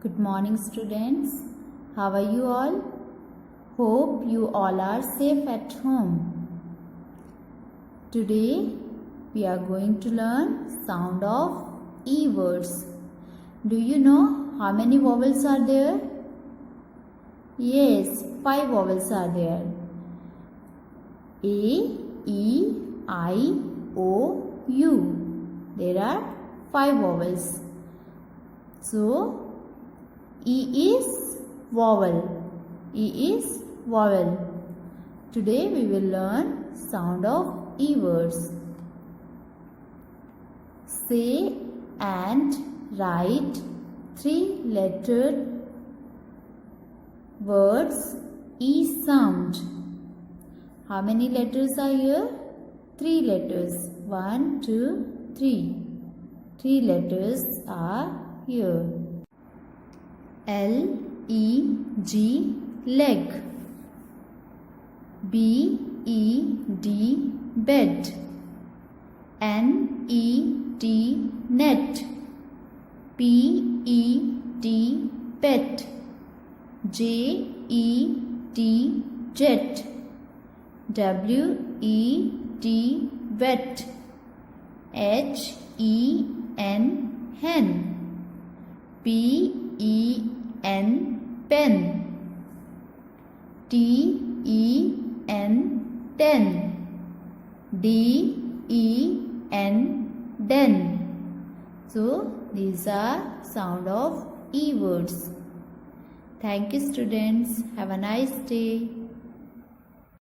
Good morning, students. How are you all? Hope you all are safe at home. Today we are going to learn sound of E words. Do you know how many vowels are there? Yes, 5 vowels are there. A, E, I, O, U. There are 5 vowels. So, E is vowel. E is vowel. Today we will learn sound of E words. Say and write 3-lettered words E sound. How many letters are here? 3 letters. 1, 2, 3. 3 letters are here. L-E-G, leg. B-E-D, bed. N-E-T, net. P-E-T, pet. J-E-T, jet. W-E-T, wet. H-E-N, hen. P-E-N, pen. T-E-N, ten. D-E-N, den. So, these are sound of E words. Thank you, students. Have a nice day.